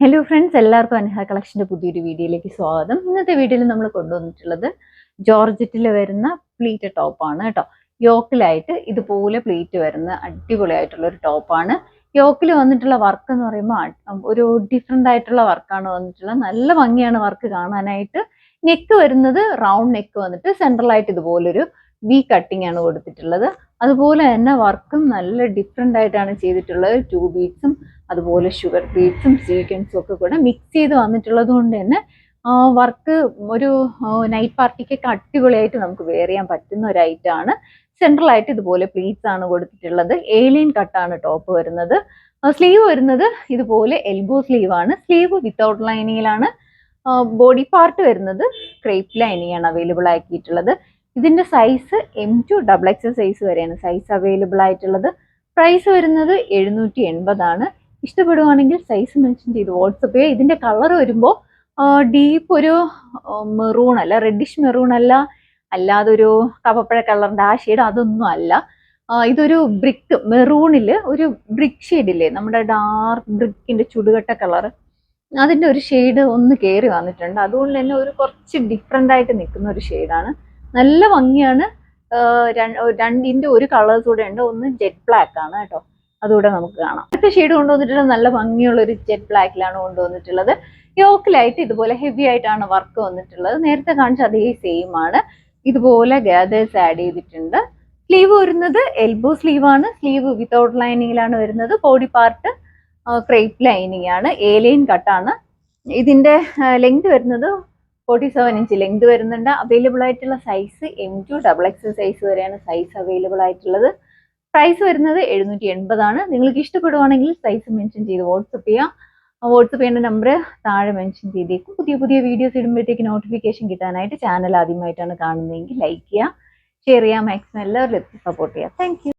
Hello friends, എല്ലാവർക്കും അൻഹ കളക്ഷൻ്റെ പുതിയൊരു വീഡിയോയിലേക്ക് സ്വാഗതം. ഇന്നത്തെ വീഡിയോയിൽ നമ്മൾ കൊണ്ടുവന്നിട്ടുള്ളത് ജോർജറ്റിൽ വരുന്ന പ്ലീറ്റ് ടോപ്പാണ് കേട്ടോ. യോക്കിലായിട്ട് ഇതുപോലെ പ്ലീറ്റ് വരുന്ന അടിപൊളിയായിട്ടുള്ള ഒരു ടോപ്പാണ്. യോക്കിൽ വന്നിട്ടുള്ള വർക്ക് എന്ന് പറയുമ്പോൾ ഒരു ഡിഫറെൻ്റ് ആയിട്ടുള്ള വർക്കാണ് വന്നിട്ടുള്ളത്. നല്ല ഭംഗിയാണ് വർക്ക് കാണാനായിട്ട്. നെക്ക് വരുന്നത് റൗണ്ട് നെക്ക് വന്നിട്ട് സെൻട്രലായിട്ട് ഇതുപോലൊരു വി കട്ടിംഗ് ആണ് കൊടുത്തിട്ടുള്ളത്. അതുപോലെ തന്നെ വർക്കും നല്ല ഡിഫറെൻ്റ് ആയിട്ടാണ് ചെയ്തിട്ടുള്ളത്. 2 ബീഡ്സും അതുപോലെ ഷുഗർ ബീഡ്സും സീക്വൻസും ഒക്കെ കൂടെ മിക്സ് ചെയ്ത് വന്നിട്ടുള്ളത് കൊണ്ട് തന്നെ വർക്ക് ഒരു നൈറ്റ് പാർട്ടിക്കൊക്കെ അടിപൊളിയായിട്ട് നമുക്ക് വെയർ ചെയ്യാൻ പറ്റുന്ന ഒരു ഐറ്റമാണ്. സെൻട്രലായിട്ട് ഇതുപോലെ പ്ലീറ്റ്സ് ആണ് കൊടുത്തിട്ടുള്ളത്. ഏലിയൻ കട്ടാണ് ടോപ്പ് വരുന്നത്. സ്ലീവ് വരുന്നത് ഇതുപോലെ എൽബോ സ്ലീവ് ആണ്. സ്ലീവ് വിത്തൗട്ട് ലൈനിങ്ങിലാണ്. ബോഡി പാർട്ട് വരുന്നത് ക്രേപ്പ് ലൈനിങ് ആണ് അവൈലബിൾ ആക്കിയിട്ടുള്ളത്. ഇതിന്റെ സൈസ് M2XX സൈസ് വരെയാണ് സൈസ് അവൈലബിൾ ആയിട്ടുള്ളത്. പ്രൈസ് വരുന്നത് 780 ആണ്. ഇഷ്ടപ്പെടുവാണെങ്കിൽ സൈസ് മെൻഷൻ ചെയ്ത് വാട്സപ്പ് ചെയ്യുക. ഇതിന്റെ കളർ വരുമ്പോൾ ഡീപ്പ് ഒരു മെറൂൺ അല്ല, റെഡിഷ് മെറൂൺ അല്ല, അല്ലാതെ ഒരു കപ്പപ്പഴ കളറിന്റെ ആ ഷെയ്ഡ് അതൊന്നും അല്ല. ഇതൊരു ബ്രിക്ക് മെറൂണിൽ ഒരു ബ്രിക്ക് ഷെയ്ഡില്ലേ, നമ്മുടെ ഡാർക്ക് ബ്രിക്കിന്റെ ചുടുകട്ട കളർ, അതിന്റെ ഒരു ഷെയ്ഡ് ഒന്ന് കയറി വന്നിട്ടുണ്ട്. അതുകൊണ്ട് തന്നെ ഒരു കുറച്ച് ഡിഫറെന്റ് ആയിട്ട് നിൽക്കുന്ന ഒരു ഷെയ്ഡാണ്. നല്ല ഭംഗിയാണ്. രണ്ടിന്റെ ഒരു കളേഴ്സ് കൂടെ ഉണ്ട്. ഒന്ന് ജെറ്റ് ബ്ലാക്ക് ആണ് കേട്ടോ, അതുകൂടെ നമുക്ക് കാണാം. അടുത്ത ഷെയ്ഡ് കൊണ്ടുവന്നിട്ടുള്ളത് നല്ല ഭംഗിയുള്ള ഒരു ജെറ്റ് ബ്ലാക്കിലാണ് കൊണ്ടുവന്നിട്ടുള്ളത്. യോക്കിലായിട്ട് ഇതുപോലെ ഹെവി ആയിട്ടാണ് വർക്ക് വന്നിട്ടുള്ളത്. നേരത്തെ കാണിച്ച അതേ സെയിം ആണ്. ഇതുപോലെ ഗാദേഴ്സ് ആഡ് ചെയ്തിട്ടുണ്ട്. സ്ലീവ് വരുന്നത് എൽബോ സ്ലീവ് ആണ്. സ്ലീവ് വിത്തൗട്ട് ലൈനിങ്ങിലാണ് വരുന്നത്. ബോഡി പാർട്ട് ക്രേപ്പ് ലൈനിങ് ആണ്. ഏലിയൻ കട്ടാണ്. ഇതിന്റെ ലെങ്ത് വരുന്നത് 47 ഇഞ്ച് ലെങ്ത് വരുന്നുണ്ട്. അവൈലബിൾ ആയിട്ടുള്ള സൈസ് M2XX സൈസ് വരെയാണ് സൈസ് അവൈലബിൾ ആയിട്ടുള്ളത്. പ്രൈസ് വരുന്നത് 780 ആണ്. നിങ്ങൾക്ക് ഇഷ്ടപ്പെടുവാണെങ്കിൽ സൈസ് മെൻഷൻ ചെയ്ത് വാട്സപ്പ് ചെയ്യാം. വാട്സപ്പ് ചെയ്യേണ്ട നമ്പർ താഴെ മെൻഷൻ ചെയ്തേക്കും. പുതിയ പുതിയ വീഡിയോസ് ഇടുമ്പോഴത്തേക്ക് നോട്ടിഫിക്കേഷൻ കിട്ടാനായിട്ട് ചാനൽ ആദ്യമായിട്ടാണ് കാണുന്നതെങ്കിൽ ലൈക്ക് ചെയ്യുക, ഷെയർ ചെയ്യുക, മാക്സിമം എല്ലാവരും സപ്പോർട്ട് ചെയ്യുക. Thank you.